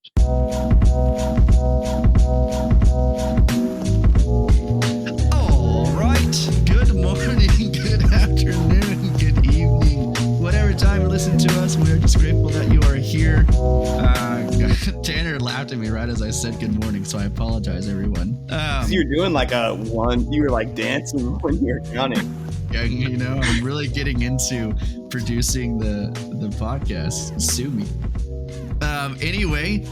All right. Good morning, good afternoon, good evening. Whatever time you listen to us, we are just grateful that you are here. Tanner laughed at me right as I said good morning, so I apologize, everyone. You're doing like you were like dancing when you're counting. You know, I'm really getting into producing the podcast. Sue me. Anyway,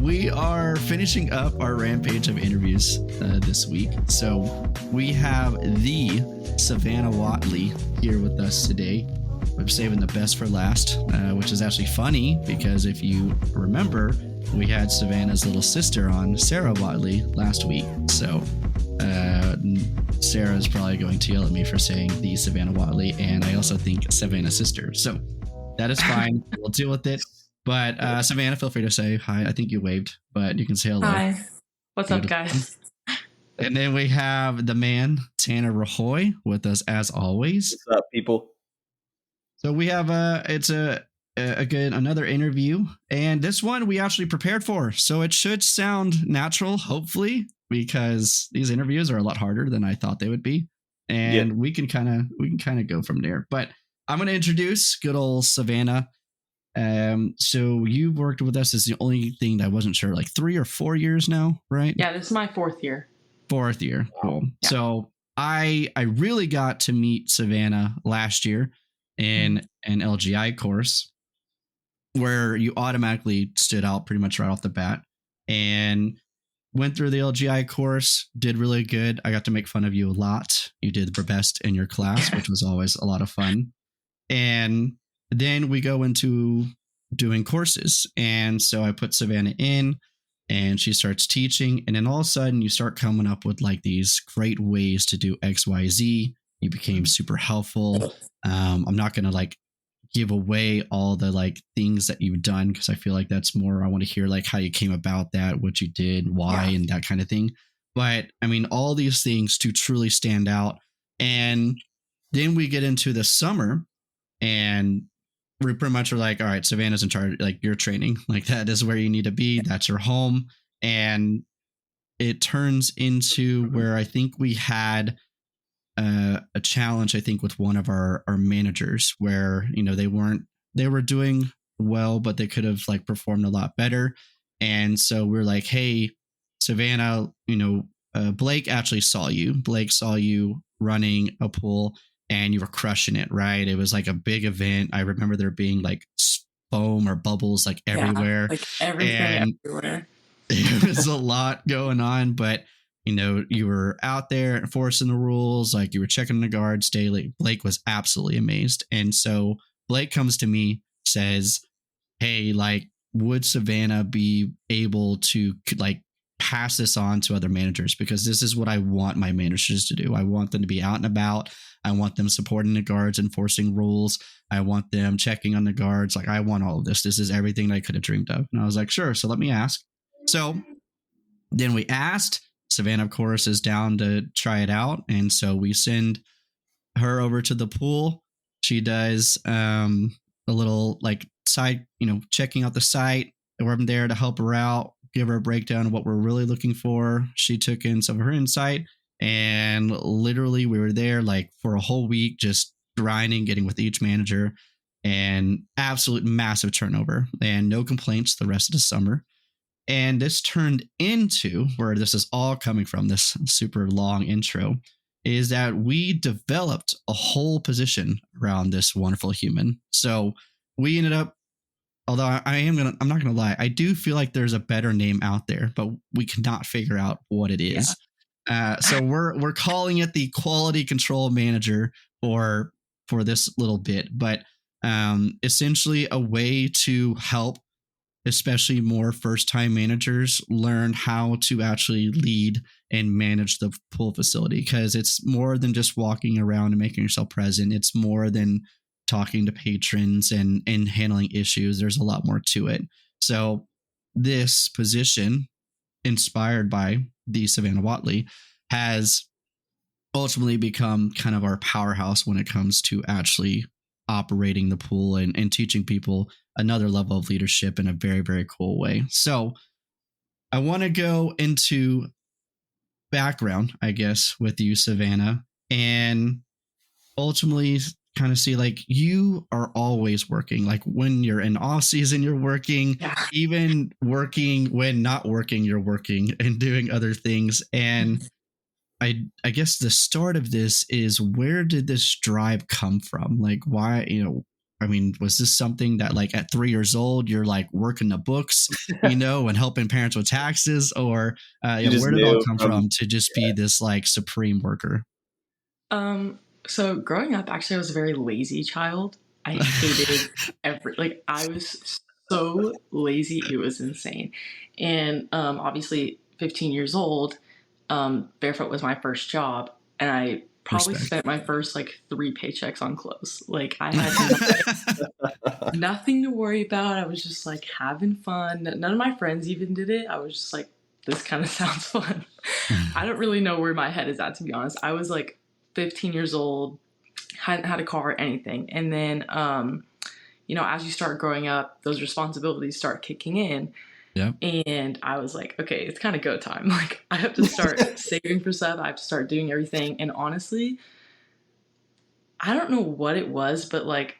we are finishing up our rampage of interviews this week. So we have the Savanna Whatley here with us today. I'm saving the best for last, which is actually funny because if you remember, we had Savanna's little sister on, Sarah Whatley, last week. So Sarah is probably going to yell at me for saying the Savanna Whatley, and I also think Savannah's sister. So that is fine. We'll deal with it. But Savanna, feel free to say hi. I think you waved, but you can say hello. Hi. What's up, guys? And then we have the man, Tanner Rahoy, with us as always. What's up, people? So we have another interview, and this one we actually prepared for, so it should sound natural, hopefully, because these interviews are a lot harder than I thought they would be, and we can kind of go from there. But I'm going to introduce good old Savanna. So you worked with us is the only thing that I wasn't sure, like 3 or 4 years now, right? Yeah, this is my 4th year. 4th year. Cool. Yeah. So I really got to meet Savanna last year in an LGI course where you automatically stood out pretty much right off the bat, and went through the LGI course, did really good. I got to make fun of you a lot. You did the best in your class, which was always a lot of fun. And then we go into doing courses. And so I put Savanna in and she starts teaching. And then all of a sudden you start coming up with like these great ways to do XYZ. You became super helpful. I'm not going to like give away all the like things that you've done, because I feel like that's more, I want to hear like how you came about that, what you did, why, and that kind of thing. But I mean, all these things to truly stand out. And then we get into the summer and we pretty much are like, all right, Savannah's in charge, like you're training, like that is where you need to be. That's your home. And it turns into where I think we had a challenge, I think, with one of our managers where, you know, they were doing well, but they could have like performed a lot better. And so we're like, hey, Savanna, you know, Blake actually saw you. Blake saw you running a pool and you were crushing it, right? It was like a big event. I remember there being like foam or bubbles like everywhere. Like everything everywhere. It was a lot going on, but you know, you were out there enforcing the rules, like you were checking the guards daily. Blake was absolutely amazed. And so Blake comes to me, says, hey, like, would Savanna be able to like pass this on to other managers? Because this is what I want my managers to do. I want them to be out and about. I want them supporting the guards, enforcing rules. I want them checking on the guards. Like, I want all of this. This is everything I could have dreamed of. And I was like, sure. So let me ask. So then we asked. Savanna, of course, is down to try it out. And so we send her over to the pool. She does a little like side, you know, checking out the site. We're there to help her out, give her a breakdown of what we're really looking for. She took in some of her insight, and literally we were there like for a whole week, just grinding, getting with each manager, and absolute massive turnover and no complaints the rest of the summer. And this turned into where this is all coming from, this super long intro, is that we developed a whole position around this wonderful human. So we ended up, although I'm not going to lie, I do feel like there's a better name out there, but we cannot figure out what it is. Yeah. So we're calling it the quality control manager for this little bit, but essentially a way to help especially more first-time managers learn how to actually lead and manage the pool facility, because it's more than just walking around and making yourself present. It's more than talking to patrons and handling issues. There's a lot more to it. So this position, inspired by the Savanna Whatley, has ultimately become kind of our powerhouse when it comes to actually operating the pool and teaching people another level of leadership in a very, very cool way. So I want to go into background, I guess, with you, Savanna, and ultimately kind of see like you are always working. Like when you're in off season, you're working, even working when not working, you're working and doing other things. And I guess the start of this is, where did this drive come from? Like, why, I mean, was this something that like at 3 years old, you're like working the books, and helping parents with taxes, or where did it all come from to just be this like supreme worker? So growing up, actually, I was a very lazy child. I hated I was so lazy, it was insane. And obviously 15 years old, barefoot was my first job, and I probably spent my first like 3 paychecks on clothes. Like I had nothing to worry about. I was just like having fun. None of my friends even did it. I was just like, this kind of sounds fun. I don't really know where my head is at, to be honest. I was like 15 years old, hadn't had a car or anything. And then, as you start growing up, those responsibilities start kicking in. Yeah. And I was like, okay, it's kind of go time. Like I have to start saving for stuff. I have to start doing everything. And honestly, I don't know what it was, but like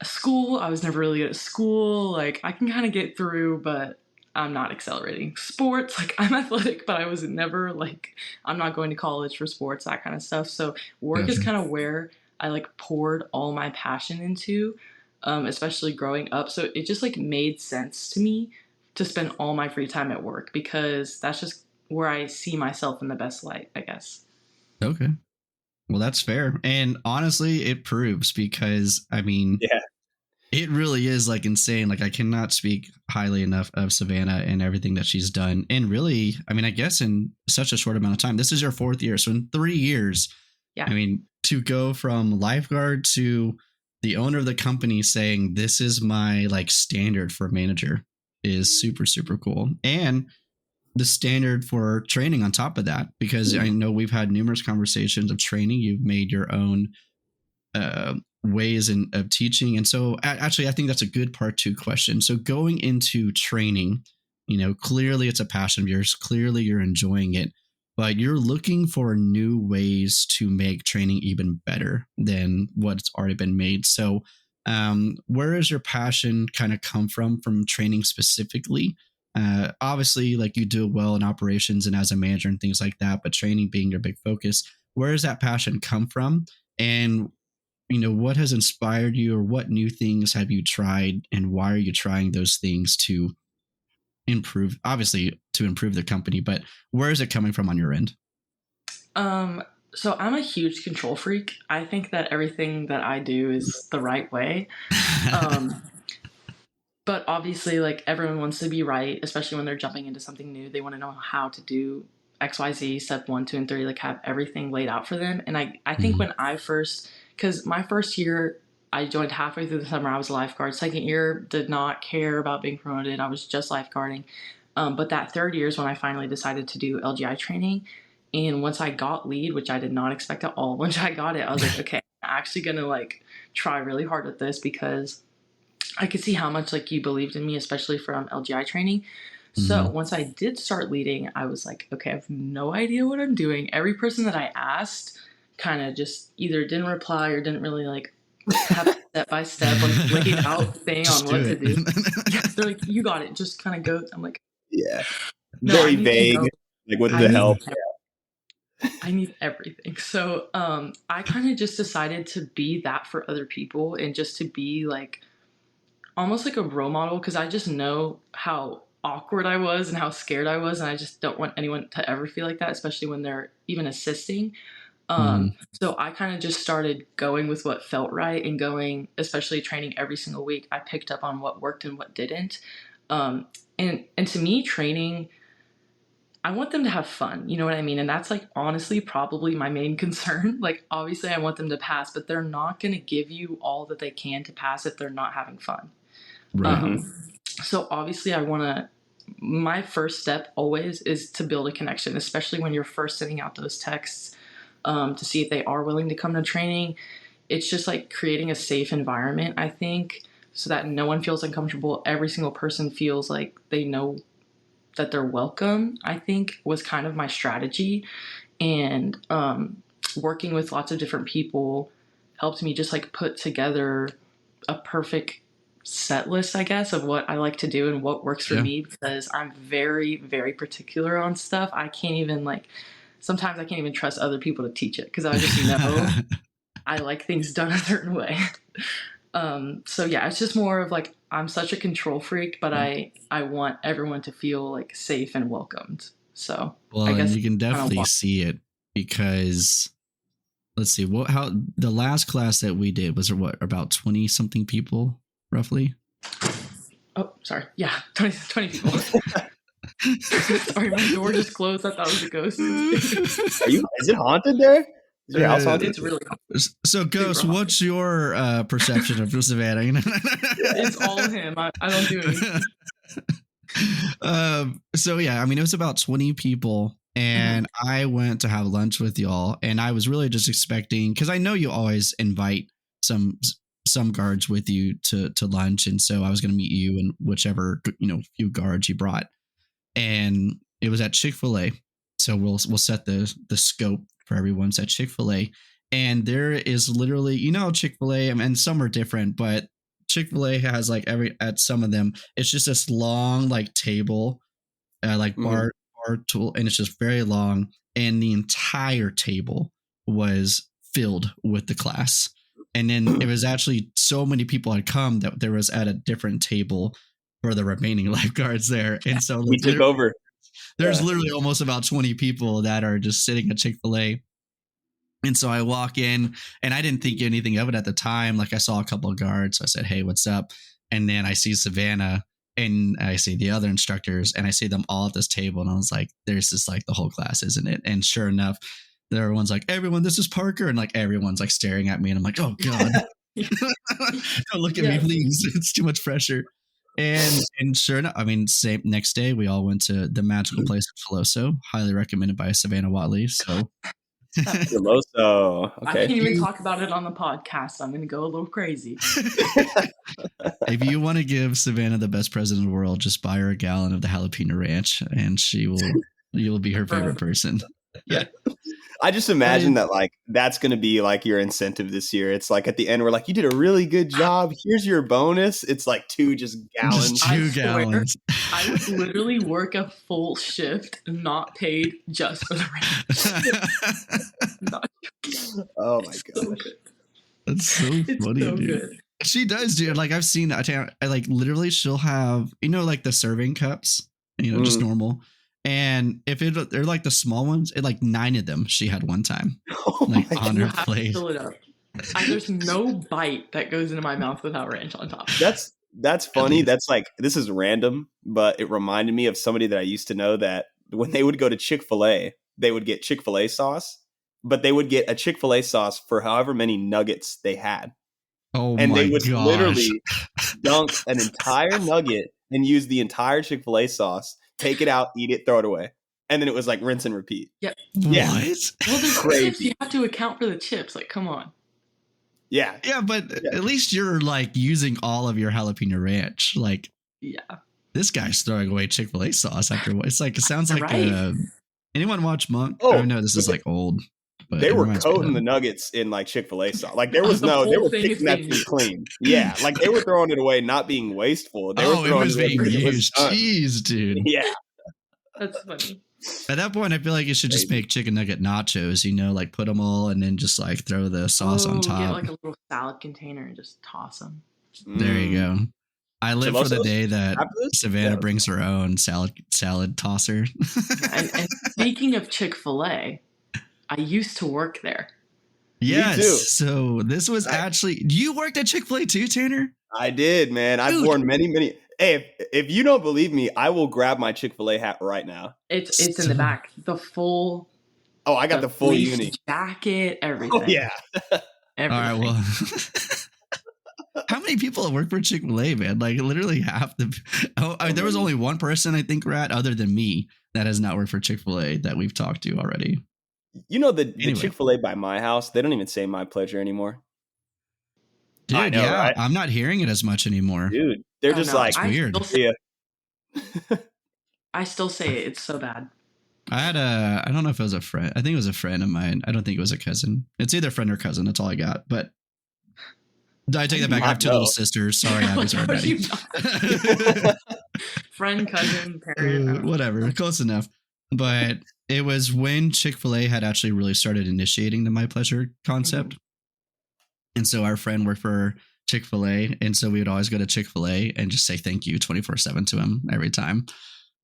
school, I was never really good at school. Like I can kind of get through, but I'm not accelerating. Sports, like I'm athletic, but I was never like, I'm not going to college for sports, that kind of stuff. So work is kind of where I like poured all my passion into, especially growing up. So it just like made sense to me to spend all my free time at work, because that's just where I see myself in the best light, I guess. Okay. Well, that's fair. And honestly, it proves, because I mean, it really is like insane. Like I cannot speak highly enough of Savanna and everything that she's done. And really, I mean, I guess in such a short amount of time, this is your 4th year. So in 3 years, I mean, to go from lifeguard to the owner of the company saying, this is my like standard for a manager, is super, super cool. And the standard for training on top of that, because I know we've had numerous conversations of training. You've made your own ways of teaching. And so actually, I think that's a good part 2 question. So going into training, clearly it's a passion of yours. Clearly you're enjoying it, but you're looking for new ways to make training even better than what's already been made. So where does your passion kind of come from training specifically? Obviously, like you do well in operations and as a manager and things like that, but training being your big focus, where does that passion come from? And what has inspired you, or what new things have you tried, and why are you trying those things to improve, obviously to improve the company, but where is it coming from on your end? So I'm a huge control freak. I think that everything that I do is the right way. But obviously, like everyone wants to be right, especially when they're jumping into something new. They want to know how to do XYZ, step 1, 2, and 3, like have everything laid out for them. And I think when I first, because my first year, I joined halfway through the summer. I was a lifeguard. Second year, did not care about being promoted. I was just lifeguarding. But that 3rd year is when I finally decided to do LGI training. And once I got lead, which I did not expect at all, once I got it, I was like, okay, I'm actually going to like try really hard with this, because I could see how much like you believed in me, especially from LGI training. So once I did start leading, I was like, okay, I have no idea what I'm doing. Every person that I asked kind of just either didn't reply or didn't really like have a step-by-step like laid out thing on what to do. They're like, you got it, just kind of go. I'm like, no, very vague, like what the hell. I need everything. So I kind of just decided to be that for other people, and just to be like almost like a role model, because I just know how awkward I was and how scared I was, and I just don't want anyone to ever feel like that, especially when they're even assisting. So I kind of just started going with what felt right, and going, especially training every single week, I picked up on what worked and what didn't. And to me, training, I want them to have fun, you know what I mean? And that's like honestly probably my main concern. Like obviously I want them to pass, but they're not going to give you all that they can to pass if they're not having fun. Right. So obviously my first step always is to build a connection, especially when you're first sending out those texts to see if they are willing to come to training. It's just like creating a safe environment, I think, so that no one feels uncomfortable. Every single person feels like they know that they're welcome, I think was kind of my strategy. And working with lots of different people helped me just like put together a perfect set list, I guess, of what I like to do and what works for me, because I'm very, very particular on stuff. I can't even sometimes I can't even trust other people to teach it because I just know I like things done a certain way. So yeah, it's just more of like, I'm such a control freak, but I want everyone to feel like safe and welcomed. So well, I guess and you can definitely see it because let's see how the last class that we did was about 20 something people roughly. Oh, sorry. Yeah. 20 people. Sorry, my door just closed. I thought it was a ghost. Is it haunted there? Is your house haunted? It's really haunted. So, Ghost, what's your perception of Savanna? It's all him. I don't do anything. So yeah, I mean, it was about 20 people, and I went to have lunch with y'all, and I was really just expecting, because I know you always invite some guards with you to lunch, and so I was going to meet you and whichever few guards you brought, and it was at Chick-fil-A. So we'll set the scope for everyone. It's at Chick-fil-A, and there is literally, Chick-fil-A, and some are different, but Chick-fil-A has at some of them, it's just this long table, bar tool, and it's just very long, and the entire table was filled with the class. And then it was actually so many people had come that there was at a different table for the remaining lifeguards there. And so we took over. There's literally almost about 20 people that are just sitting at Chick-fil-A. And so I walk in, and I didn't think anything of it at the time. I saw a couple of guards. So I said, hey, what's up? And then I see Savanna, and I see the other instructors, and I see them all at this table. And I was like, there's this the whole class, isn't it? And sure enough, everyone's like, everyone, this is Parker. And everyone's staring at me. And I'm like, oh God, don't look at me, please. It's too much pressure. And sure enough, I mean, same next day, we all went to the magical place of Filoso, highly recommended by Savanna Whatley. So Filoso. Okay. I can't even talk about it on the podcast. I'm going to go a little crazy. If you want to give Savanna the best present in the world, just buy her a gallon of the jalapeno ranch, and you'll be her favorite person. Yeah. I just imagine that that's going to be your incentive this year. It's at the end, we're you did a really good job. Here's your bonus. It's 2 gallons. Just 2 gallons. I would literally work a full shift, not paid, just for the ranch. Oh my God. That's so funny, so dude. Good. She does, dude. I've seen, I literally, she'll have, the serving cups, just normal. And if they're the small ones, 9 of them she had one time, on her plate. Fill it up. There's no bite that goes into my mouth without ranch on top. That's funny. That's this is random, but it reminded me of somebody that I used to know that when they would go to Chick-fil-A, they would get Chick-fil-A sauce, but they would get a Chick-fil-A sauce for however many nuggets they had. Oh, and my they would gosh. literally dunk an entire nugget and use the entire Chick-fil-A sauce, take it out, eat it, throw it away. And then it was rinse and repeat. Yep. Yeah. What? Well, there's chips. You have to account for the chips. Come on. Yeah. Yeah, but at least you're using all of your jalapeno ranch. Yeah. This guy's throwing away Chick-fil-A sauce after what? It's it sounds like right. Anyone watch Monk? Oh, no, this is old. But they were coating the nuggets in Chick-fil-A sauce. There was they were picking that thing clean. Yeah, they were throwing it away, not being wasteful. They were throwing it was being used. Jeez, dude. Yeah. That's funny. At that point, I feel like you should just make chicken nugget nachos, put them all and then just throw the sauce on top. Get a little salad container and just toss them. There you go. I live for the day that Savanna brings her own salad tosser. and speaking of Chick-fil-A, I used to work there. Yes. So this was actually, you worked at Chick-fil-A too, Tanner? I did, man. I've worn many. Hey, if you don't believe me, I will grab my Chick-fil-A hat right now. It's in the back. The full. Oh, I got the full uni. Jacket, everything. Oh, yeah. All right, well. How many people work for Chick-fil-A, man? Literally half the. There was only one person, I think, Rat, other than me, that has not worked for Chick-fil-A that we've talked to already. The Chick-fil-A by my house, they don't even say my pleasure anymore. Dude, I know, yeah, right? I'm not hearing it as much anymore. Dude, they're just like, It's weird. I still say it. It's so bad. I don't know if it was a friend. I think it was a friend of mine. I don't think it was a cousin. It's either friend or cousin. That's all I got. But I take that back. I have two little sisters. Sorry, Abby. Sorry, Betty. Friend, cousin, parent. Whatever. Close enough. But it was when Chick-fil-A had actually really started initiating the My Pleasure concept. Mm-hmm. And so our friend worked for Chick-fil-A. And so we would always go to Chick-fil-A and just say thank you 24/7 to him every time.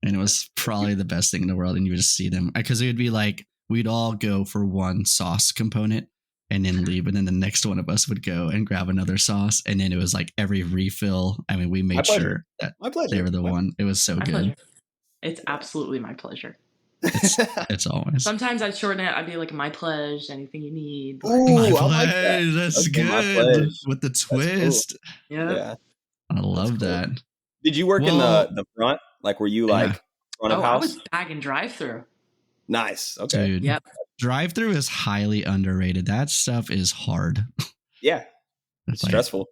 And it was probably the best thing in the world. And you would just see them because it would be like, we'd all go for one sauce component and then leave. And then the next one of us would go and grab another sauce. And then it was like every refill. I mean, we made sure that they were the one. It was so good. Pleasure. It's absolutely my pleasure. It's always. Sometimes I'd shorten it. I'd be like, my pledge, anything you need. Ooh, my pledge. That's good. With the twist. Cool. Yeah. I love that. Did you work in the front? Like, were you like front of house? I was bag and drive-through. Nice. Okay. Dude, yep. Drive-through is highly underrated. That stuff is hard. Yeah. It's like, stressful.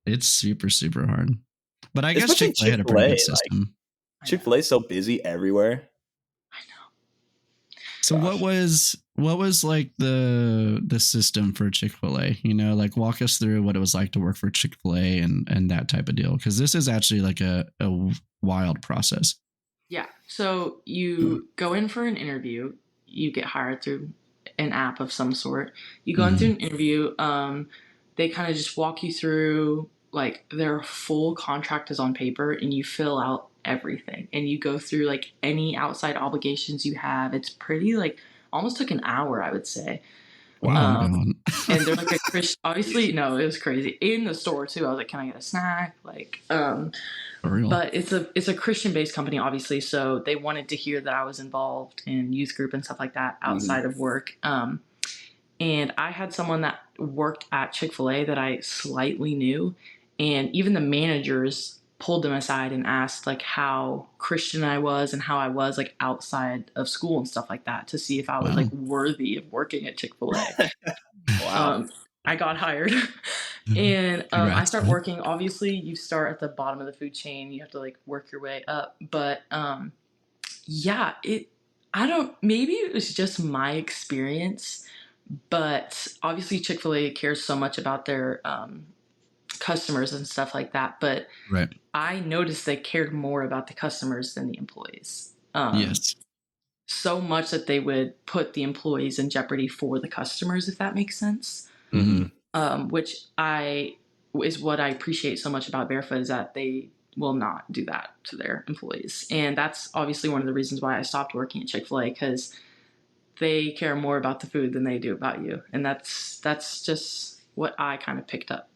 It's super, super hard. But I guess Chick-fil-A had a pretty good system. Like, Chick-fil-A is so busy everywhere. I know. So what was like the system for Chick-fil-A? You know, like walk us through what it was like to work for Chick-fil-A and that type of deal. Because this is actually like a wild process. Yeah. So you go in for an interview. You get hired through an app of some sort. You go into an interview. They kind of just walk you through like their full contract is on paper and you fill out everything and you go through like any outside obligations you have. It's pretty like almost took an hour, I would say. Wow. And they're like a Christian. Obviously, no, it was crazy in the store too. I was like, "Can I get a snack?" Like, but it's a Christian-based company, obviously, so they wanted to hear that I was involved in youth group and stuff like that outside of work. And I had someone that worked at Chick-fil-A that I slightly knew, and even the managers pulled them aside and asked like how Christian I was and how I was like outside of school and stuff like that to see if I was like worthy of working at Chick-fil-A. Wow. I got hired and I started working. Obviously you start at the bottom of the food chain. You have to like work your way up. But maybe it was just my experience, but obviously Chick-fil-A cares so much about their customers and stuff like that, but I noticed they cared more about the customers than the employees. Yes, so much that they would put the employees in jeopardy for the customers, if that makes sense. Which is what I appreciate so much about Barefoot, is that they will not do that to their employees, and that's obviously one of the reasons why I stopped working at Chick-fil-A, because they care more about the food than they do about you, and that's just what I kind of picked up.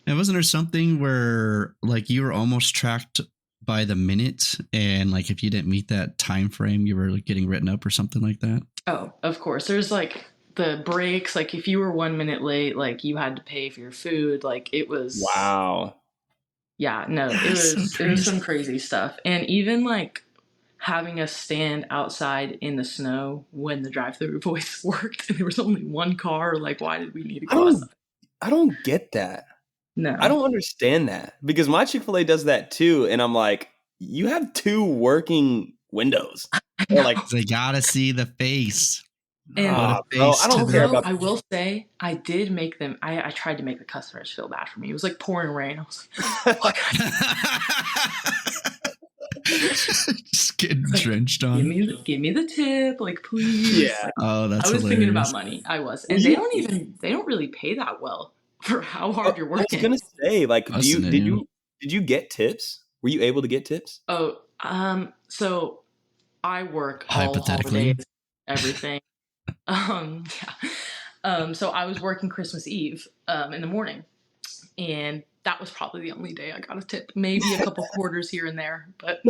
And wasn't there something where like you were almost tracked by the minute, and like if you didn't meet that time frame, you were like getting written up or something like that? Oh, of course. There's like the breaks. Like if you were 1 minute late, like you had to pay for your food. Like it was. Wow. Yeah. No, it was some crazy stuff, and even like having us stand outside in the snow when the drive-thru voice worked, and there was only one car. Like, why did we need to go outside? I don't get that. No. I don't understand that, because my Chick-fil-A does that too. And I'm like, you have two working windows. Like, they gotta see the face. And bro, I don't care about. I will say, I did make them. I tried to make the customers feel bad for me. It was like pouring rain. I was like, just getting drenched on. Give me the tip, like please. Yeah. Like, oh, that's. I was hilarious. thinking about money. I was, and they don't really pay that well for how hard you're working. I was gonna say, like, did you get tips? Were you able to get tips? Oh, so I work all holidays, everything. So I was working Christmas Eve in the morning, and that was probably the only day I got a tip. Maybe a couple quarters here and there, but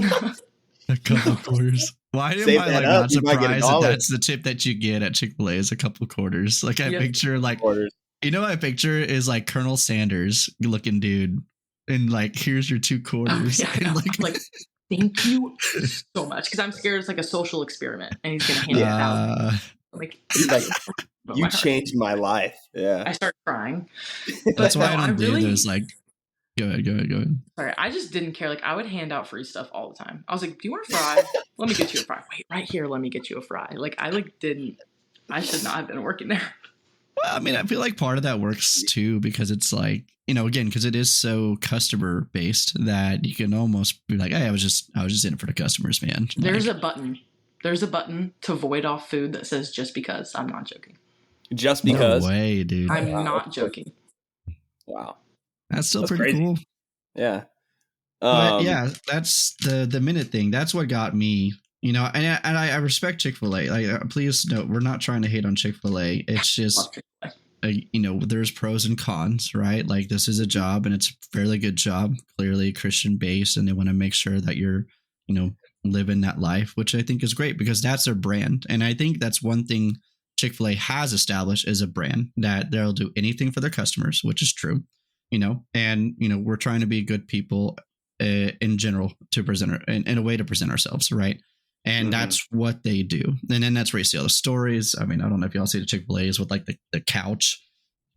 a couple quarters. Why am I like not surprised that that's the tip that you get at Chick-fil-A is a couple quarters? Like I picture like quarters. You know what I picture is like Colonel Sanders looking dude, and like here's your 2 quarters. Oh, yeah, like thank you so much, because I'm scared it's like a social experiment and he's gonna hand it out. Like You changed my life. Yeah. I start crying. That's why no, I don't do those, like, go ahead. Sorry, I just didn't care. Like, I would hand out free stuff all the time. I was like, do you want a fry? Let me get you a fry. Wait, right here, let me get you a fry. Like, I should not have been working there. Well, I mean, I feel like part of that works too, because it's like, you know, again, because it is so customer based that you can almost be like, hey, I was just in it for the customers, man. There's a button to void off food that says just because. I'm not joking. Just because? No way, dude. I'm not joking. Wow. That's still pretty crazy. Cool. Yeah. But yeah, that's the minute thing. That's what got me, you know, and I respect Chick-fil-A. Like, please note, we're not trying to hate on Chick-fil-A. It's just, you know, there's pros and cons, right? Like, this is a job and it's a fairly good job, clearly Christian based, and they want to make sure that you're, you know, living that life, which I think is great because that's their brand. And I think that's one thing Chick-fil-A has established is a brand that they'll do anything for their customers, which is true, you know, and, you know, we're trying to be good people in general to present in a way to present ourselves. Right. And that's what they do. And then that's where you see all the stories. I mean, I don't know if y'all see the Chick-fil-A's with like the couch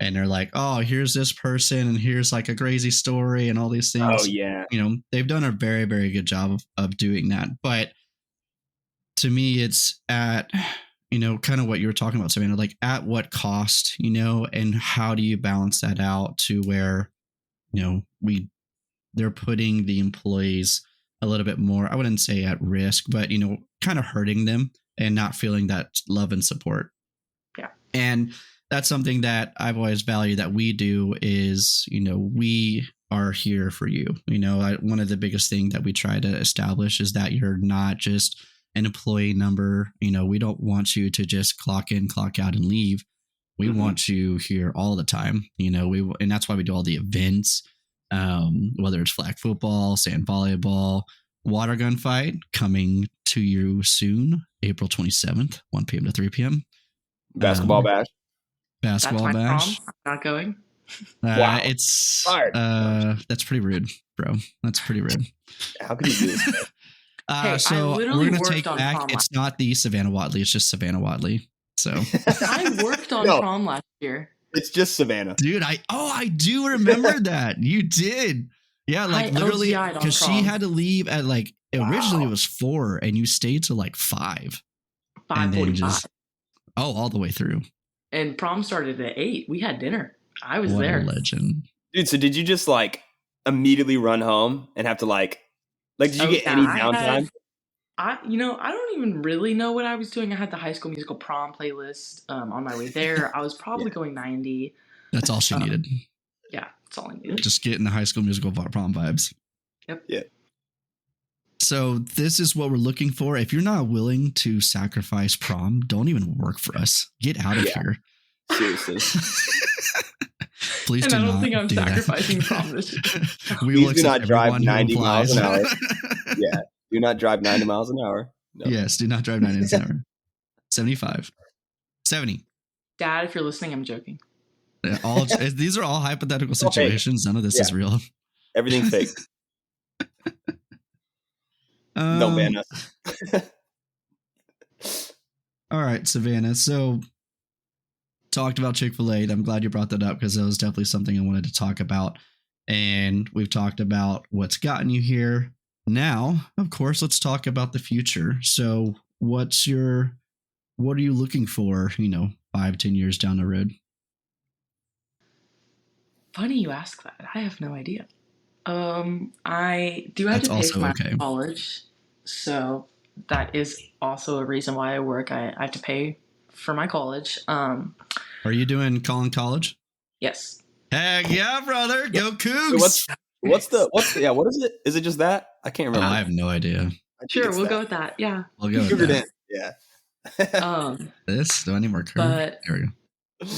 and they're like, oh, here's this person and here's like a crazy story and all these things. Oh, yeah. You know, they've done a very, very good job of doing that. But to me, it's at, you know, kind of what you were talking about, Savanna, like at what cost, you know, and how do you balance that out to where, you know, they're putting the employees a little bit more, I wouldn't say at risk, but, you know, kind of hurting them and not feeling that love and support. Yeah. And that's something that I've always valued that we do is, you know, we are here for you. You know, one of the biggest things that we try to establish is that you're not just an employee number. You know, we don't want you to just clock in, clock out and leave. We want you here all the time, you know, and that's why we do all the events. Whether it's flag football, sand volleyball, water gun fight coming to you soon, April 27th, 1 p.m. to 3 p.m. Basketball bash. Basketball bash. Prom. I'm not going. Wow. It's that's pretty rude, bro. That's pretty rude. How can you do this? So we're going to take back. It's not the Savanna Whatley. It's just Savanna Whatley. So I worked on prom last year. It's just Savanna. Dude, I do remember that. You did. Yeah, like literally because she had to leave at like originally it was 4 and you stayed till like 5. 5:45. All the way through. And prom started at 8. We had dinner. I was there. What a legend. Dude, so did you just like immediately run home and have to like did you get any downtime? I don't even really know what I was doing. I had the High School Musical prom playlist on my way there. I was probably going 90. That's all she needed. Yeah, that's all I needed. Just getting the High School Musical prom vibes. Yep. Yeah. So this is what we're looking for. If you're not willing to sacrifice prom, don't even work for us. Get out of here. Seriously. Please and do not. I don't think I'm sacrificing that. prom this year. We do not drive 90 miles an hour. Yeah. Do not drive 90 miles an hour. No. Yes, do not drive 90 miles an hour. 75. 70. Dad, if you're listening, I'm joking. These are all hypothetical situations. None of this is real. Everything's fake. Don't ban us. All right, Savanna. So talked about Chick-fil-A. I'm glad you brought that up because that was definitely something I wanted to talk about. And we've talked about what's gotten you here. Now, of course, let's talk about the future. So what are you looking for, 5-10 years down the road? Funny you ask that. I have no idea. I do have to pay for my college. So that is also a reason why I work. I have to pay for my college. Are you doing college? Yes. Heck yeah, brother. Yep. Go Cougs. What is it? Is it just that? I can't remember. I have no idea. Sure, we'll go with that. Yeah. We'll go with that. Yeah. Do I need more curve? But there we go.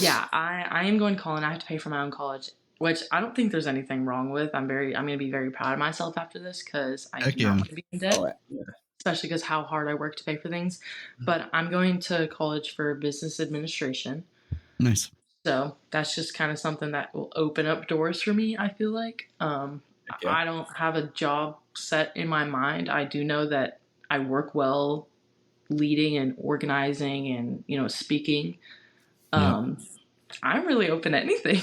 Yeah, I am going to college and I have to pay for my own college, which I don't think there's anything wrong with. I'm going to be very proud of myself after this because I do not want to be in debt, especially because how hard I work to pay for things. But I'm going to college for business administration. Nice. So that's just kind of something that will open up doors for me, I feel like. I don't have a job set in my mind. I do know that I work well leading and organizing and, speaking. I'm really open to anything.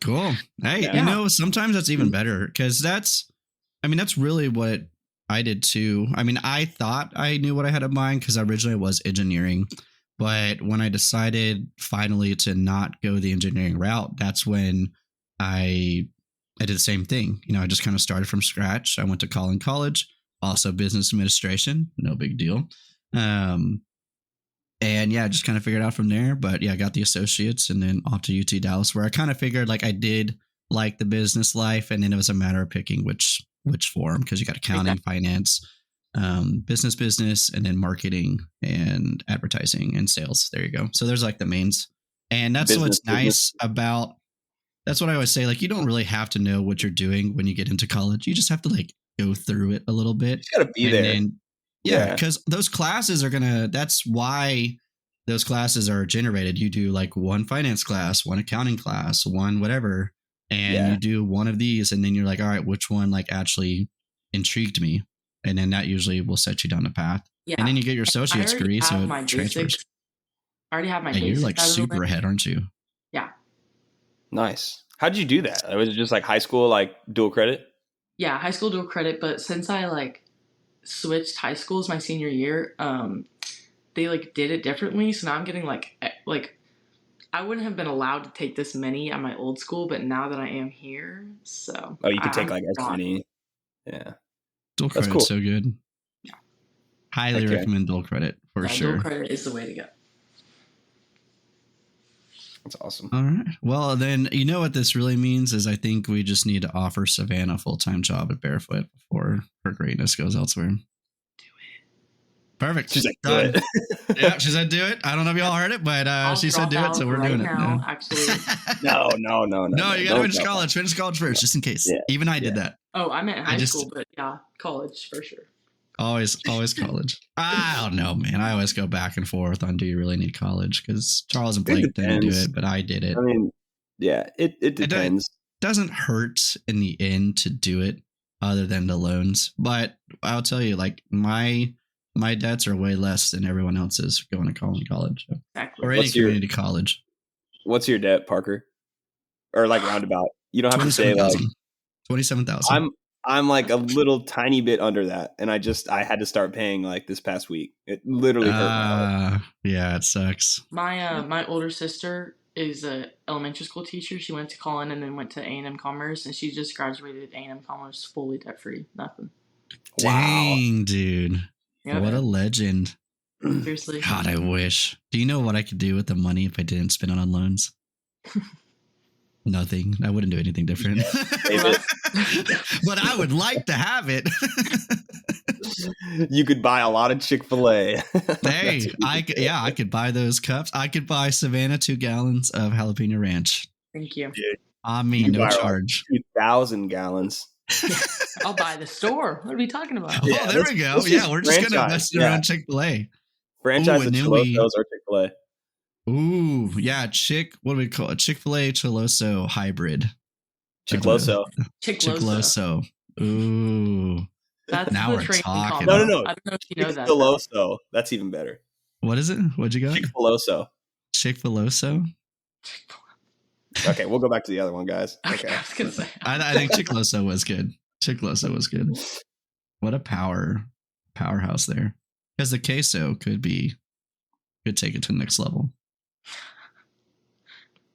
Cool. Hey, you know, sometimes that's even better because that's really what I did too. I mean, I thought I knew what I had in mind because originally it was engineering. But when I decided finally to not go the engineering route, that's when I did the same thing. You know, I just kind of started from scratch. I went to college, also business administration, no big deal. And yeah, just kind of figured out from there. But yeah, I got the associates and then off to UT Dallas, where I kind of figured like I did like the business life, and then it was a matter of picking which form, because you got accounting, finance, business, and then marketing and advertising and sales. There you go. So there's like the mains, and that's what's nice about. That's what I always say. Like, you don't really have to know what you're doing when you get into college. You just have to like go through it a little bit. You got to be there. Then, yeah, because those classes are that's why those classes are generated. You do like one finance class, one accounting class, one whatever, and you do one of these, and then you're like, all right, which one like actually intrigued me? And then that usually will set you down the path. Yeah. And then you get your associate's degree, so it transfers. I already have my basics. You're like super ahead, aren't you? Yeah. Nice. How did you do that? Was it just like high school, like dual credit? Yeah, high school dual credit. But since I like switched high schools my senior year, they like did it differently. So now I'm getting like I wouldn't have been allowed to take this many at my old school, but now that I am here, so you can take like as many. Yeah, dual credit's cool. So good. Yeah, highly recommend dual credit for sure. Dual credit is the way to go. That's awesome. All right. Well, then you know what this really means is I think we just need to offer Savanna a full-time job at Barefoot before her greatness goes elsewhere. Do it. Perfect. She's like, do it. Yeah, she said do it. I don't know if y'all heard it, but she said do it, so we're doing now, it. Actually. No. No, you got to finish college. Finish college first, just in case. Yeah. Even I did that. Oh, I meant high school, but yeah, college for sure. Always college. I don't know, man. I always go back and forth on do you really need college? Because Charles and Blake didn't do it, but I did it. I mean, yeah, it depends. It doesn't hurt in the end to do it, other than the loans. But I'll tell you, like my debts are way less than everyone else's going to college. Exactly. Or any community college. What's your debt, Parker? Or like roundabout? You don't have to say like 27,000. I'm like a little tiny bit under that, and I had to start paying like this past week. It literally hurt my heart. Yeah, it sucks. My older sister is a elementary school teacher. She went to Collin and then went to A&M Commerce, and she just graduated A&M Commerce fully debt free, nothing. Dang, dude! Yep. What a legend! Seriously, God, I wish. Do you know what I could do with the money if I didn't spend it on loans? Nothing. I wouldn't do anything different. But I would like to have it. You could buy a lot of Chick-fil-A. Hey, I could buy those cups. I could buy Savanna 2 gallons of jalapeno ranch. Thank you. Dude, I mean, no charge. 2,000 gallons. I'll buy the store. What are we talking about? Yeah, there we go. Yeah, we're just going to mess around Chick-fil-A. Franchise the Chilosos or Chick-fil-A. Ooh, yeah, what do we call it? Chick-fil-A Chiloso hybrid. Chickloso. Chickloso. Ooh. That's now we're talking. No. I don't know if you know that. Chickloso. That's even better. What is it? What'd you got? Chick-filoso. Chick-filoso? Okay, we'll go back to the other one, guys. Okay. I was gonna say. I think Chickloso was good. Chickloso was good. What a powerhouse there. Because the queso could take it to the next level.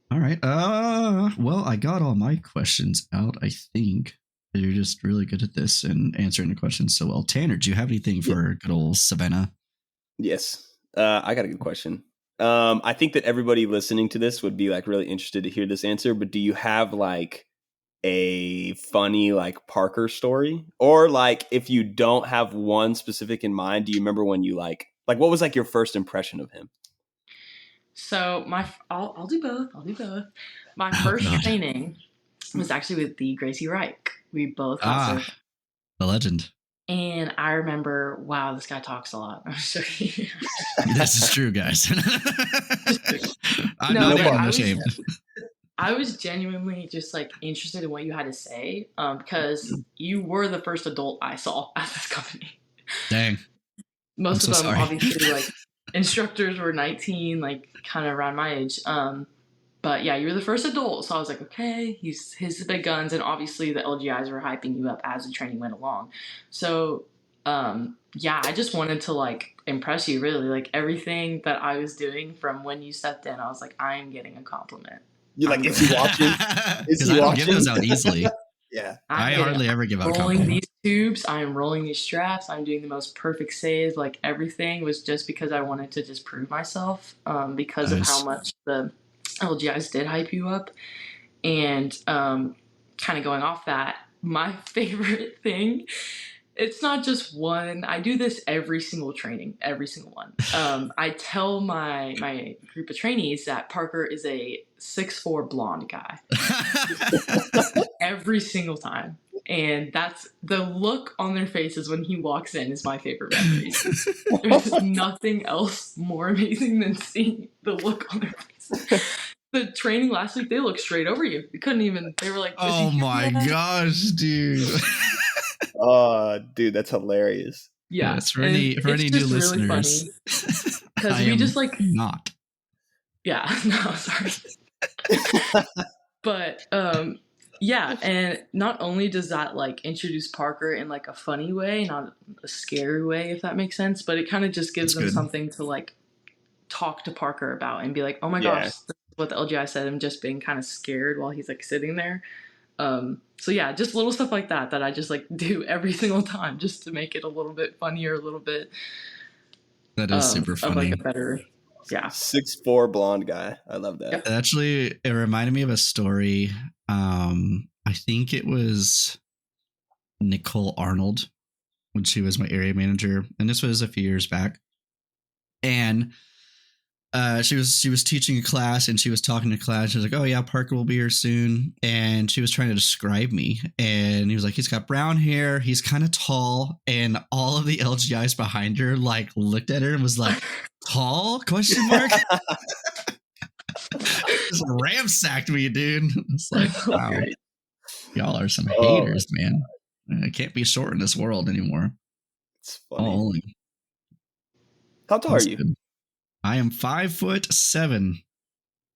All right. Well, I got all my questions out, I think. You're just really good at this and answering the questions so well. Tanner, do you have anything for good old Savanna? Yes. I got a good question. I think that everybody listening to this would be like really interested to hear this answer, but do you have like a funny like Parker story? Or like if you don't have one specific in mind, do you remember when you like what was like your first impression of him? So I'll do both. My first training was actually with the Gracie Reich. We both the legend. And I remember, wow, this guy talks a lot. I'm sorry. This is true, guys. I'm no, not ashamed. I was genuinely just like interested in what you had to say because you were the first adult I saw at this company. Dang. Most of them obviously like instructors were 19, like kind of around my age. But yeah, you were the first adult. So I was like, okay, he's his big guns. And obviously the LGIs were hyping you up as the training went along. So, yeah, I just wanted to like impress you really. Like everything that I was doing from when you stepped in, I was like, I am getting a compliment. You're like, is he watching? Because I don't give those out easily. Yeah. I hardly ever give out rolling compliments. these tubes. I am rolling these straps. I'm doing the most perfect saves. Like everything was just because I wanted to just prove myself because of how much the LGIs did hype you up. And kind of going off that, my favorite thing, it's not just one. I do this every single training, every single one. I tell my group of trainees that Parker is a 6'4" blonde guy. Every single time. And that's the look on their faces when he walks in is my favorite memory. There's nothing else more amazing than seeing the look on their faces. The training last week, they looked straight over you. You couldn't even, they were like, oh my gosh, dude. Oh, dude, that's hilarious. Yeah. It's for any new listeners. Really funny. Because we just like. Not. Yeah. No, sorry. But, yeah, and not only does that like introduce Parker in like a funny way, not a scary way, if that makes sense, but it kind of just gives them something to like talk to Parker about and be like, oh my gosh, this is what the LGI said. I'm just being kind of scared while he's like sitting there. So yeah, just little stuff like that I just like do every single time just to make it a little bit funnier, a little bit. That is super funny. Of like a better, 6'4" blonde guy. I love that. Yep. Actually, it reminded me of a story. I think it was Nicole Arnold when she was my area manager, and this was a few years back. And she was teaching a class, and she was talking to class. She was like, "Oh yeah, Parker will be here soon." And she was trying to describe me, and he was like, "He's got brown hair. He's kind of tall." And all of the LGIs behind her like looked at her and was like, "Tall?" Question mark. Just ransacked me, dude. It's like, wow, y'all are some haters, man. I can't be short in this world anymore. It's funny. How tall are you? Good. I am 5'7".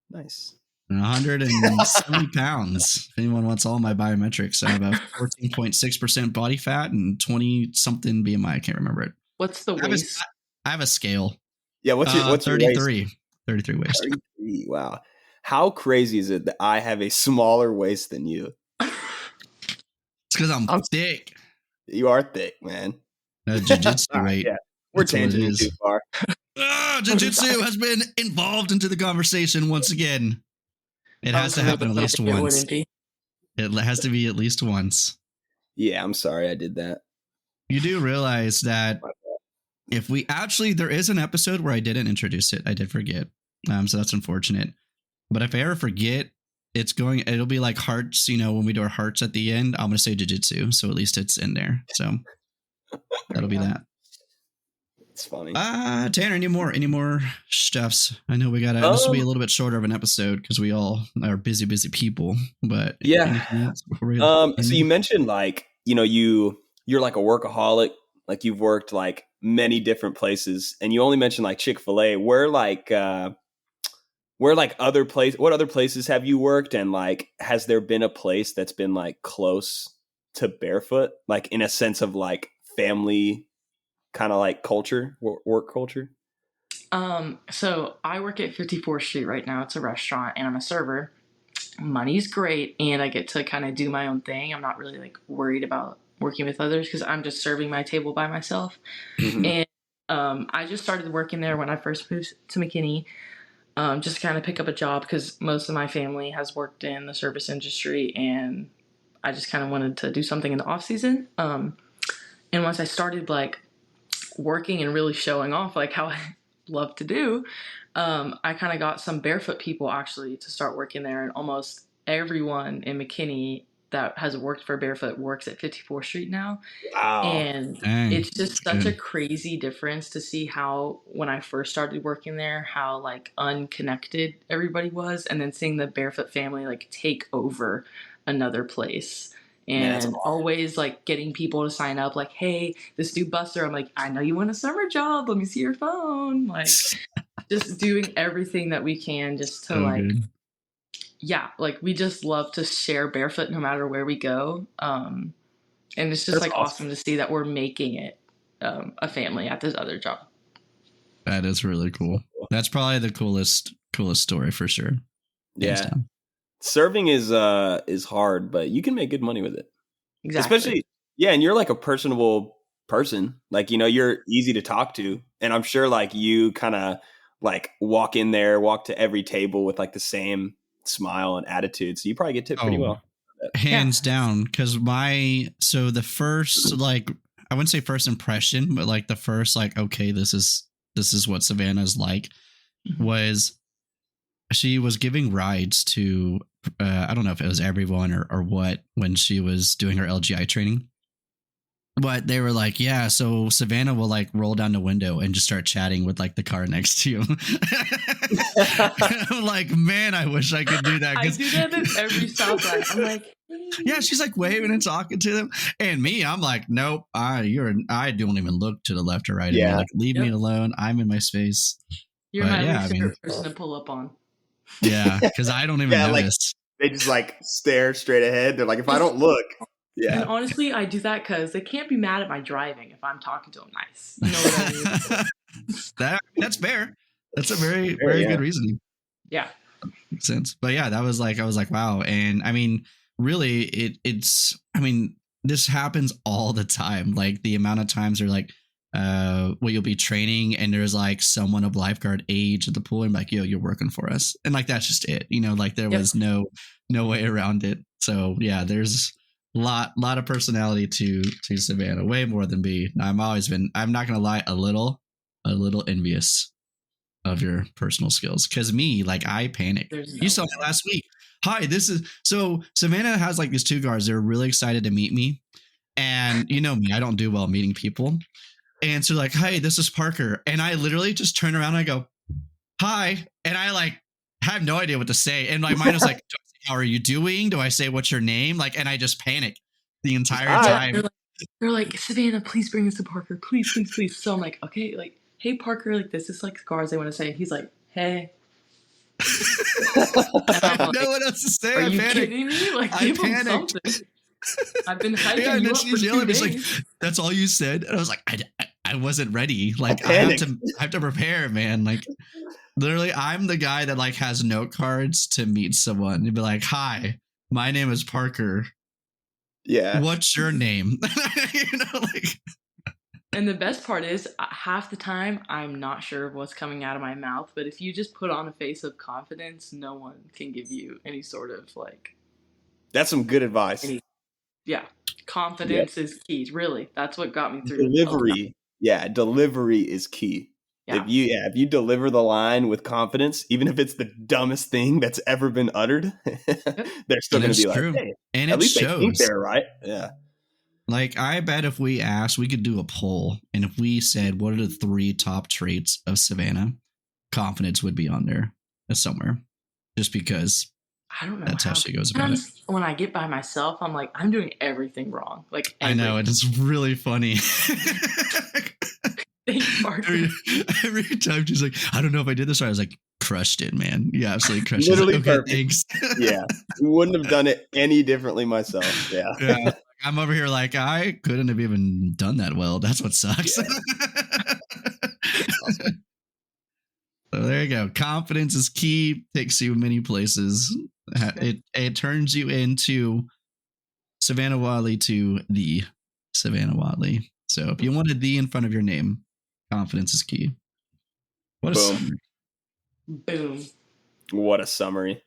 Nice. 170 pounds. If anyone wants all my biometrics, I have a 14.6% body fat and 20 something BMI. I can't remember it. What's the waist? I have a scale. Yeah, what's your 33? Waist? 33 waist. 33. Wow. How crazy is it that I have a smaller waist than you? It's because I'm thick. You are thick, man. Jiu-jitsu, right? Yeah. We're tangenting too far. Jiu-jitsu has been involved into the conversation once again. It has to happen at least once. It has to be at least once. Yeah, I'm sorry I did that. You do realize that if we actually, there is an episode where I didn't introduce it. I did forget. So that's unfortunate. But if I ever forget, it'll be like hearts, when we do our hearts at the end, I'm going to say jiu-jitsu. So at least it's in there. So that'll be that. It's funny. Tanner, any more stuffs? I know we got this will be a little bit shorter of an episode because we all are busy people, but yeah. So you mentioned like, you're like a workaholic, like you've worked like many different places, and you only mentioned like Chick-fil-A. What other places have you worked? And like, has there been a place that's been like close to Barefoot, like in a sense of like family kind of like culture, work culture? So I work at 54th Street right now. It's a restaurant and I'm a server. Money's great and I get to kind of do my own thing. I'm not really like worried about working with others because I'm just serving my table by myself. Mm-hmm. And I just started working there when I first moved to McKinney, just to kind of pick up a job because most of my family has worked in the service industry and I just kind of wanted to do something in the off season. And once I started like working and really showing off like how I love to do, I kind of got some Barefoot people actually to start working there, and almost everyone in McKinney that has worked for Barefoot works at 54th Street now. Wow. And it's just such a crazy difference to see how when I first started working there, how like unconnected everybody was, and then seeing the Barefoot family like take over another place and awesome. always like getting people to sign up. Like, hey, this new buster, I'm like, I know you want a summer job. Let me see your phone. Like, just doing everything that we can just to good. Yeah, like we just love to share barefoot no matter where we go. And it's just That's awesome to see that we're making it a family at this other job. That is really cool. That's probably the coolest story for sure. Yeah. Serving is hard, but you can make good money with it. Exactly. Especially, and you're like a personable person. Like, you're easy to talk to. And I'm sure like you kind of like walk to every table with like the same smile and attitude. So you probably get tipped pretty well. Hands down. Because the first, like, I wouldn't say first impression, but like the first, like, okay, this is what Savanna's like, was she was giving rides to, I don't know if it was everyone or what, when she was doing her LGI training. But they were like, yeah, so Savanna will like roll down the window and just start chatting with like the car next to you. I'm like, man, I wish I could do that. I do that at every stoplight. I'm like, hey. Yeah, she's like waving and talking to them. And me, I'm like, nope, I don't even look to the left or right. Yeah. Like, leave me alone. I'm in my space. You're my favorite person to pull up on. Yeah, because I don't even notice. Like, they just like stare straight ahead. They're like, if I don't look. Yeah. And honestly, I do that because they can't be mad at my driving if I'm talking to them nice. You know what I mean? That's fair. That's a very good reasoning. Yeah. Makes sense. But yeah, I was like, wow. And I mean, really, it's this happens all the time. Like the amount of times they're like, you'll be training and there's like someone of lifeguard age at the pool and like, yo, you're working for us. And like, that's just it. Like there was no way around it. So yeah, there's lot of personality to Savanna, way more than me. I'm not gonna lie, a little envious of your personal skills, because me, like, I panic. You saw me last week. Hi, this is so Savanna has like these two guards. They're really excited to meet me, and you know me, I don't do well meeting people. And so like, hey, this is Parker, and I literally just turn around and I go, hi, and I like have no idea what to say, and my mind was like, how are you doing? Do I say what's your name? Like, and I just panic the entire time. They're like, Savanna, please bring us to Parker. Please, please, please. So I'm like, okay, like, hey, Parker, like, this is like scars they want to say. He's like, hey. I don't know what else to say. Are you kidding me? Like, give him something. I've been hyping you up for 2 days. Like, that's all you said? And I was like, I wasn't ready. Like, I have to prepare, man. Like, literally, I'm the guy that like has note cards to meet someone. You'd be like, hi, my name is Parker. Yeah. What's your name? Like. And the best part is, half the time, I'm not sure what's coming out of my mouth. But if you just put on a face of confidence, no one can give you any sort of like. That's some good advice. Confidence is key. Really, that's what got me through. Delivery. Yeah, delivery is key. Yeah. If you deliver the line with confidence, even if it's the dumbest thing that's ever been uttered, they're still going to be like, hey, and at least shows. They think they're right. Yeah. Like, I bet if we asked, we could do a poll, and if we said, what are the 3 top traits of Savanna? Confidence would be on there somewhere, just because I don't know. That's how she goes about it. When I get by myself, I'm like, I'm doing everything wrong. Like, everything. I know, and it's really funny. Every time she's like, I don't know if I did this right. I was like, crushed it, man. You absolutely crushed it. Like, okay, thanks. Yeah. Wouldn't have done it any differently myself. Yeah. I'm over here like, I couldn't have even done that well. That's what sucks. Yeah. Awesome. So there you go. Confidence is key. Takes you many places. It turns you into Savanna Whatley to the Savanna Whatley. So if you wanted the in front of your name, confidence is key. What a summary. Boom. What a summary.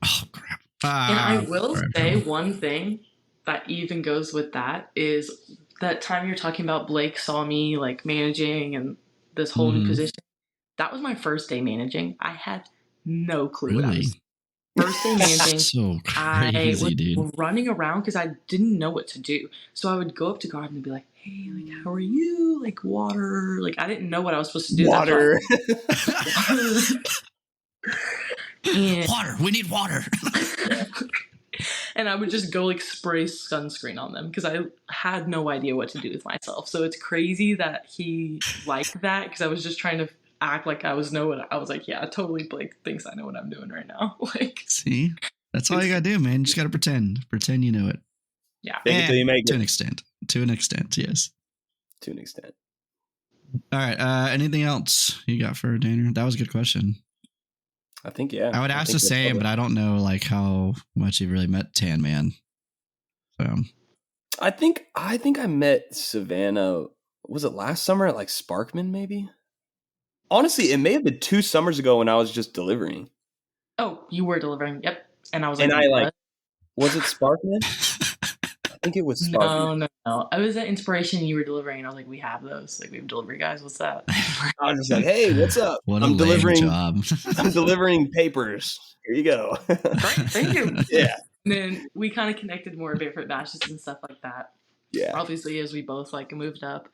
Oh, crap. And I will say one thing that even goes with that is that time you're talking about Blake saw me like managing and this whole new position. That was my first day managing. I had no clue what I was. First day managing, so crazy, I was running around because I didn't know what to do. So I would go up to guard and be like, hey, like, how are you? Like, water. Like, I didn't know what I was supposed to do. Water. Water. We need water. And I would just go like spray sunscreen on them because I had no idea what to do with myself. So it's crazy that he liked that because I was just trying to act like I was like, yeah, totally Blake thinks I know what I'm doing right now. Like, see, that's all you gotta do, man. You just gotta pretend you know it. Yeah. Fake it till you make it. To an extent, yes. To an extent. All right. Anything else you got for Danner? That was a good question. I think, yeah. I would ask the same, but I don't know like how much you've really met Tan Man. So I think I met Savanna. Was it last summer at like Sparkman? Maybe. Honestly, it may have been 2 summers ago when I was just delivering. Oh, you were delivering. Yep. And I was like, and I like, was it Sparkman? I think it was Sparkman. No. I was at Inspiration and you were delivering, and I was like, we have those. Like, we have delivery guys. What's that? I was just like, hey, what's up? I'm delivering job. I'm delivering papers. Here you go. Great, thank you. Yeah. And then we kind of connected more barefoot bashes and stuff like that. Yeah. Obviously, as we both like moved up,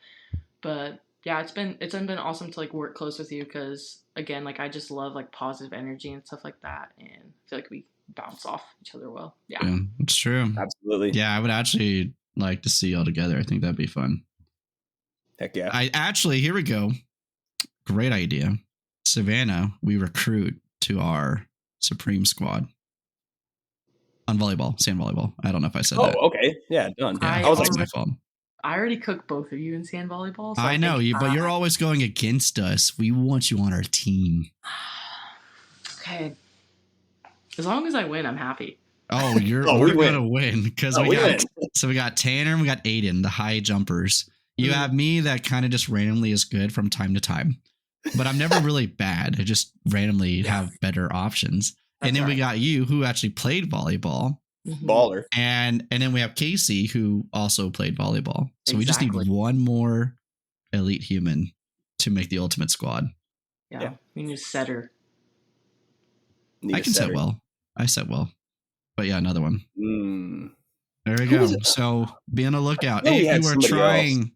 but yeah, it's been awesome to like work close with you because again, like I just love like positive energy and stuff like that, and I feel like we bounce off each other well. Yeah, it's true. Absolutely. Yeah, I would actually like to see y'all together. I think that'd be fun. Heck yeah. Here we go. Great idea. Savanna, we recruit to our Supreme squad on volleyball, sand volleyball. I don't know if I said that. Oh, okay. Yeah, done. Yeah, I was like, my fault. I already cooked both of you in sand volleyball. So I know you, but you're always going against us. We want you on our team. Okay. As long as I win, I'm happy. Oh, we're gonna win because we got Tanner and we got Aiden, the high jumpers. You have me that kind of just randomly is good from time to time, but I'm never really bad. I just randomly have better options. And then we got you who actually played volleyball. Baller. And then we have Casey who also played volleyball. So we just need one more elite human to make the ultimate squad. Yeah. We need a setter. I can set well. I set well. But yeah, another one. There we go. So be on the lookout. If you are trying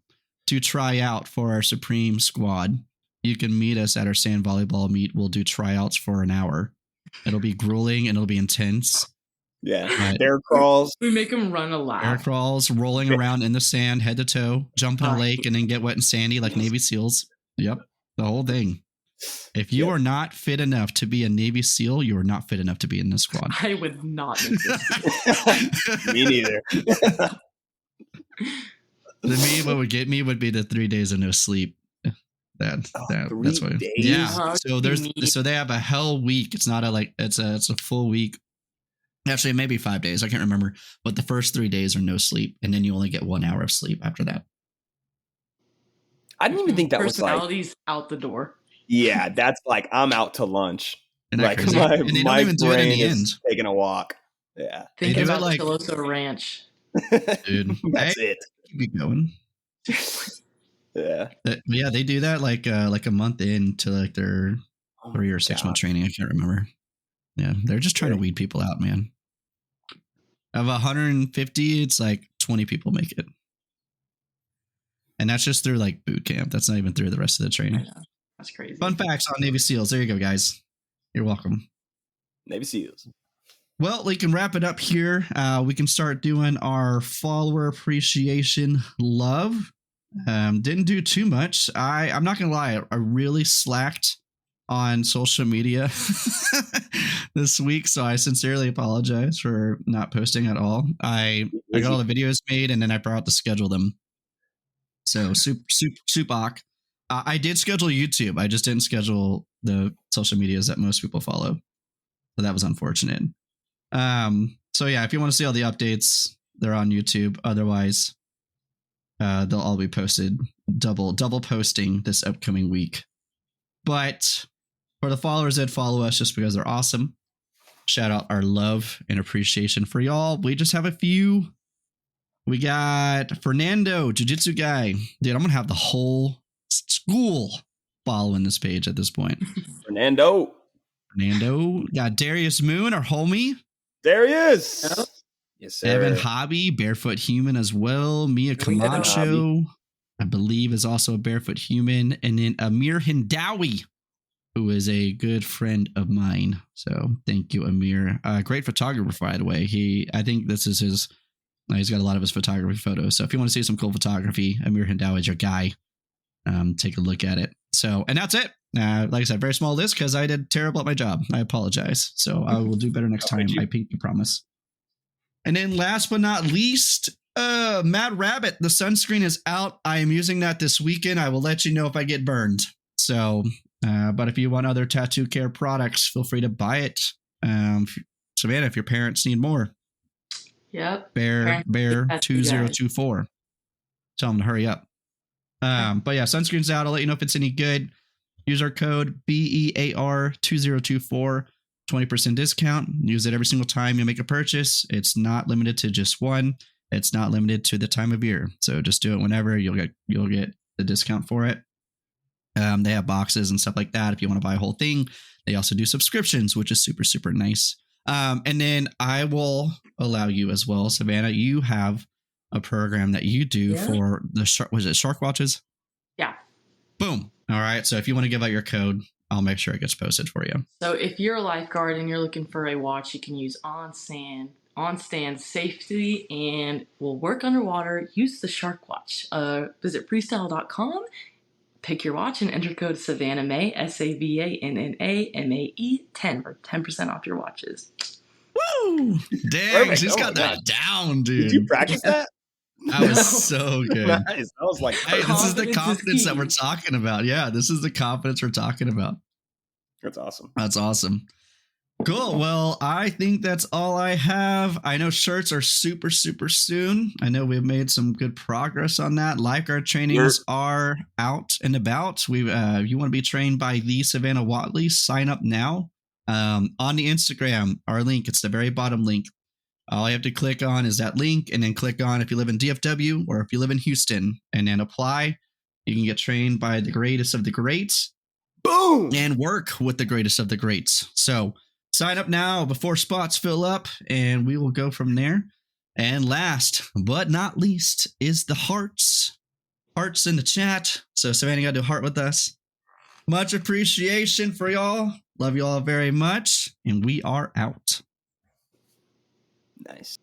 to try out for our Supreme squad, you can meet us at our sand volleyball meet. We'll do tryouts for an hour. It'll be grueling and it'll be intense. Yeah. Bear crawls. We make them run a lap. Bear crawls, rolling around in the sand, head to toe, jump in a lake, and then get wet and sandy like Navy SEALs. Yep. The whole thing. If you are not fit enough to be a Navy SEAL, you are not fit enough to be in this squad. I would not make this. Me neither. What would get me would be the 3 days of no sleep. That's what. Days? Yeah. So they have a hell week. It's not it's a full week. Actually, maybe 5 days. I can't remember. But the first 3 days are no sleep, and then you only get 1 hour of sleep after that. I didn't even think that was like personalities out the door. Yeah, that's like I'm out to lunch. And like my brain is taking a walk. Yeah. Thinking about like Chiloso Ranch. Dude, that's it. Keep going. Yeah. Yeah, they do that like a month into like their 3 or 6 month training. I can't remember. Yeah, they're just trying to weed people out, man. Of 150, it's like 20 people make it. And that's just through like boot camp. That's not even through the rest of the training. That's crazy. Fun facts on Navy SEALs. There you go, guys. You're welcome. Navy SEALs. Well, we can wrap it up here. We can start doing our follower appreciation love. Didn't do too much. I'm not going to lie. I really slacked on social media this week. So I sincerely apologize for not posting at all. I got all the videos made and then I forgot to schedule them. So super. I did schedule YouTube. I just didn't schedule the social medias that most people follow. So that was unfortunate. So yeah, if you want to see all the updates, they're on YouTube. Otherwise, they'll all be posted double posting this upcoming week. But for the followers that follow us just because they're awesome, shout out our love and appreciation for y'all. We just have a few. We got Fernando, Jiu Jitsu guy. Dude, I'm going to have the whole school following this page at this point. Fernando. Got Darius Moon, our homie. There he is. Yep. Yes, sir. Evan Hobby, Barefoot Human as well. Mia Camacho, I believe, is also a Barefoot Human. And then Amir Hindawi, who is a good friend of mine. So thank you, Amir. Great photographer, by the way. I think this is his. He's got a lot of his photography photos. So if you want to see some cool photography, Amir Hindawi is your guy. Take a look at it. So, and that's it. Like I said, very small list because I did terrible at my job. I apologize. So I will do better next time. I pinky promise. And then last but not least, Mad Rabbit. The sunscreen is out. I am using that this weekend. I will let you know if I get burned. So, but if you want other tattoo care products, feel free to buy it. Savannah, if your parents need more. Yep. Bear 2024. Tell them to hurry up. But yeah, sunscreen's out. I'll let you know if it's any good. Use our code BEAR2024, 20% discount. Use it every single time you make a purchase. It's not limited to just one. It's not limited to the time of year. So just do it whenever. You'll get the discount for it. They have boxes and stuff like that if you want to buy a whole thing. They also do subscriptions, which is super, super nice. And then I will allow you as well, Savannah. You have a program that you do for the shark. Was it Shark Watches? Yeah. Boom. All right. So if you want to give out your code, I'll make sure it gets posted for you. So if you're a lifeguard and you're looking for a watch, you can use on stand safety and will work underwater. Use the Shark Watch. Visit freestyle.com. Pick your watch and enter code Savanna May, SAVANNA MAE 10 for 10% off your watches. Woo! Dang, she's got that down, dude. Did you practice that? That was so good. Nice. I was like, hey, this is the confidence that we're talking about. Yeah, this is the confidence we're talking about. That's awesome. That's awesome. Cool. Well, I think that's all I have. I know shirts are super, super soon. I know we've made some good progress on that. Lifeguard trainings are out and about. You want to be trained by the Savanna Whatley, sign up now. On the Instagram, our link, it's the very bottom link. All you have to click on is that link and then click on if you live in DFW or if you live in Houston and then apply. You can get trained by the greatest of the greats. Boom! And work with the greatest of the greats. So sign up now before spots fill up and we will go from there. And last but not least is the hearts. Hearts in the chat. So Savannah, you got to do a heart with us. Much appreciation for y'all. Love you all very much. And we are out. Nice.